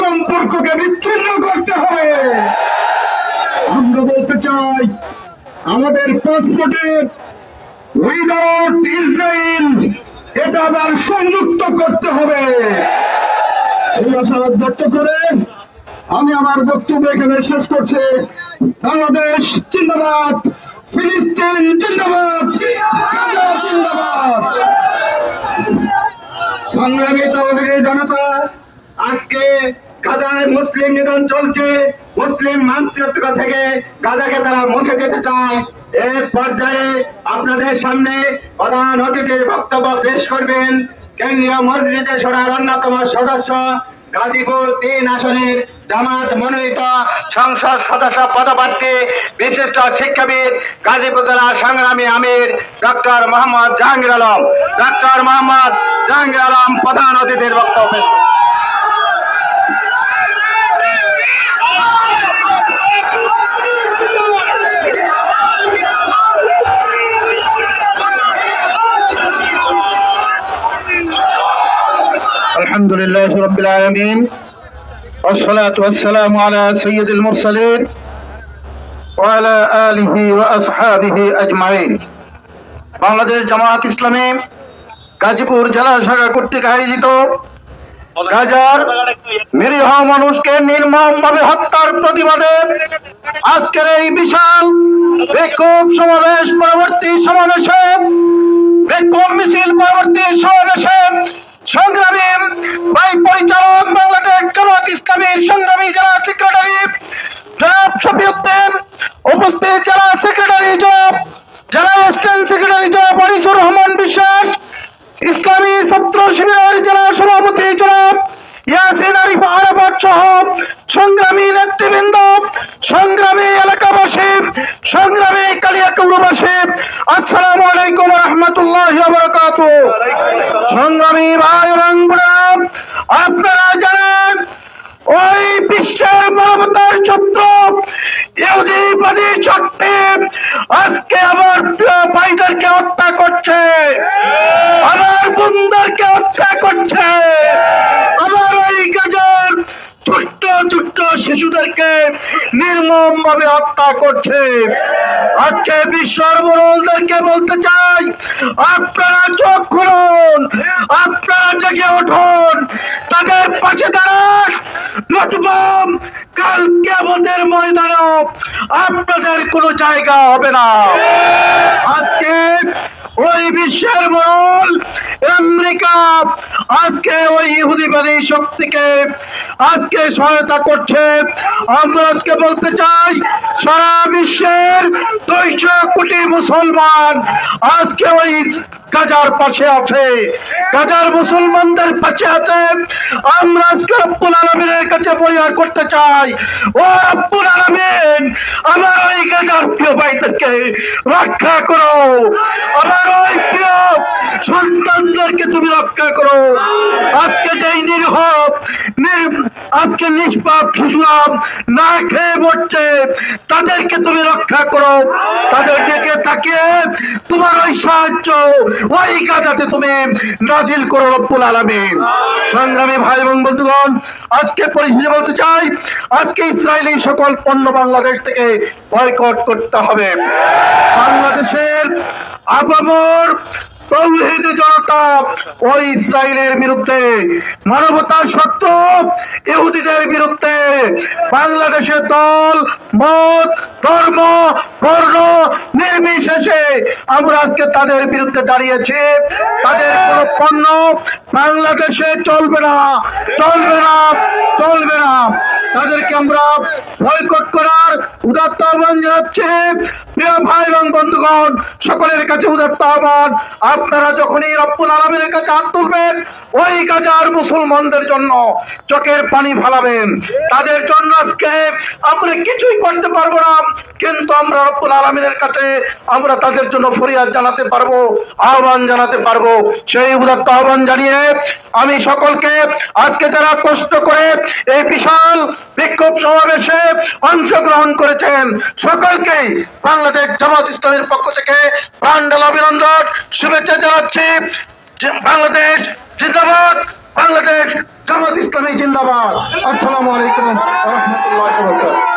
সম্পর্ককে বিচ্ছিন্ন করতে হবে। আমরা বলতে চাই, আমাদের পাসপোর্টে উইদাউট ইসরায়েল এটা আবার সংযুক্ত করতে হবে। এই আশাবাদ ব্যক্ত করে আমি আমার বক্তব্য এখানে শেষ করছি। বাংলাদেশ জিন্দাবাদ, ফিলিস্তিন জিন্দাবাদ, গাজা জিন্দাবাদ। সংগ্রামী তৌহিদি জনতা, আজকে গাজায় মুসলিম নিধন চলছে। মুসলিম মানচিত্র থেকে গাজাকে তারা মুছে দিতে চায়। এর পর্যায়ে আপনাদের সামনে প্রধান অতিথির বক্তব্য পেশ করবেন কেন্দ্রীয় মজলিসে শোরার অন্যতম সদস্য, গাজীপুর ৩ আসনের জামাত মনোনীত সংসদ সদস্য পদপ্রার্থী, বিশিষ্ট শিক্ষাবিদ, গাজীপুর জেলা সংগ্রামী আমির ডক্টর মোহাম্মদ জাহাঙ্গীর আলম। ডক্টর মোহাম্মদ জাহাঙ্গীর আলম প্রধান অতিথির বক্তব্য পেশ করবেন। আলহামদুলিল্লাহ রাব্বিল আলামিন, والصلاة والسلام على سيد المرسلين وعلى آله وأصحابه أجمعين। বাংলাদেশ জামাত ইসলামী গাজীপুর জেলা শাখা কর্তৃক আয়োজিত গাজার নিরীহ মানুষকে নির্মমভাবে হত্যার প্রতিবাদে আজকের এই বিশাল বিক্ষোভ সমাবেশ পরবর্তী সমাবেশে, বিক্ষোভ মিছিল পরবর্তী সমাবেশে সংগ্রামী ভাই পরিচালক বাংলাদেশ জামাত ইসলামীর সংগ্রামী জেলা সেক্রেটারি জনাব শফিউদ্দিন, উপস্থিত জেলা সেক্রেটারি জনাব, জেলা অ্যাসিস্ট্যান্ট সেক্রেটারি জনাব আনিসুর রহমান বিশ্বাস, ইসলামী ছাত্র শিবিরের জেলা সভাপতি জনাব ইয়াসিন আরিফ আরাফাত সহ সংগ্রামী নেতৃবৃন্দ, সংগ্রামী এলাকাবাসী, সংগ্রামী কালিয়াকৌরবাসী, আসসালামু আলাইকুম ওয়া রাহমাতুল্লাহি ওয়া বারাকাতুহু। সংগ্রামী ভাই এবং বোনেরা, আপনারা জানেন ওই বিশ্বের মানবতার শত্রু ইহুদিবাদী শক্তি আজকে আমার প্রিয় ভাইদেরকে হত্যা করছে, আমার বোনদেরকে হত্যা করছে, আমার ওই গাজার ছোট্ট ছোট্ট শিশুদেরকে নির্মম ভাবে হত্যা করছে। আজকে বিশ্বের মুরব্বীদেরকে বলতে চাই, আপনারা চোখ খুলুন, আপনারা জেগে উঠুন, তাদের পাশে দাঁড়ান, নতুবা কাল কিয়ামতের ময়দানে আপনাদের কোনো জায়গা হবে না। আজকে ওই বিশ্বের মহল আমেরিকা আজকে ওই ইহুদিবাদী শক্তিকে আজকে সহায়তা করছে। আমরা আজকে বলতে চাই, সারা বিশ্বের 200 কোটি মুসলমান আজকে ওই গাজার পাশে আছে, গাজার মুসলমানদের পাশে আছে। আমরা আজকে রব্বুল আলামিনের কাছে ফরিয়াদ করতে চাই, ও রব্বুল আলামিন, আমার ওই গাজার প্রিয় ভাইদেরকে রক্ষা করো, আমার ওই প্রিয় সন্তানদেরকে তুমি রক্ষা করো। আজকে যেই নিরীহ আজকে নিষ্পাপ শিশুরা না খেয়ে মরছে, তাদেরকে তুমি রক্ষা করো, তাদের দিকে তাকিয়ে তোমার ওই সাহায্য ওই গাজাতে তুমি নাজিল করো রব্বুল আলামিন। সংগ্রামী ভাই এবং বন্ধুগণ, আজকে পরিশেষে বলতে চাই, আজকে ইসরায়েলি সকল পণ্য বাংলাদেশ থেকে বয়কট করতে হবে। বাংলাদেশের আপামর তৌহিদি জনতা ওই ইসরায়েলের বিরুদ্ধে, মানবতার শত্রু ইহুদিদের বিরুদ্ধে বাংলাদেশের দল, মত, ধর্ম, বর্ণ নির্বিশেষে আমরা আজকে তাদের বিরুদ্ধে দাঁড়িয়েছি। তাদের কোন পণ্য বাংলাদেশে চলবে না, চলবে না, চলবে না। তাদেরকে আমরা বয়কট করার উদাত্ত আহ্বান জানাচ্ছি। প্রিয় ভাই এবং বন্ধুগণ, সকলের কাছে উদাত্ত আহ্বান, আপনারা যখনই রব্বুল আলামিনের কাছে হাত তুলবেন, ওই গাজার মুসলমানদের জন্য চোখের পানি ফেলাবেন। তাদের জন্য আজকে আমরা কিছুই করতে পারবো না, কিন্তু আমরা রব্বুল আলামিনের কাছে আমরা তাদের জন্য ফরিয়াদ জানাতে পারবো, আহ্বান জানাতে পারবো। সেই উদাত্ত আহ্বান জানিয়ে আমি সকলকে, আজকে যারা কষ্ট করে এই বিশাল বিক্ষোভ সমাবেশে অংশগ্রহণ করেছেন, সকলকে বাংলাদেশ জামাত ইসলামীর পক্ষ থেকে প্রাণঢালা অভিনন্দন, শুভেচ্ছা জানাচ্ছি। বাংলাদেশ জিন্দাবাদ, বাংলাদেশ জামাত ইসলামী জিন্দাবাদ। জিন্দাবাদ। আসসালামু আলাইকুম ওয়া রাহমাতুল্লাহি ওয়া বারাকাতুহু।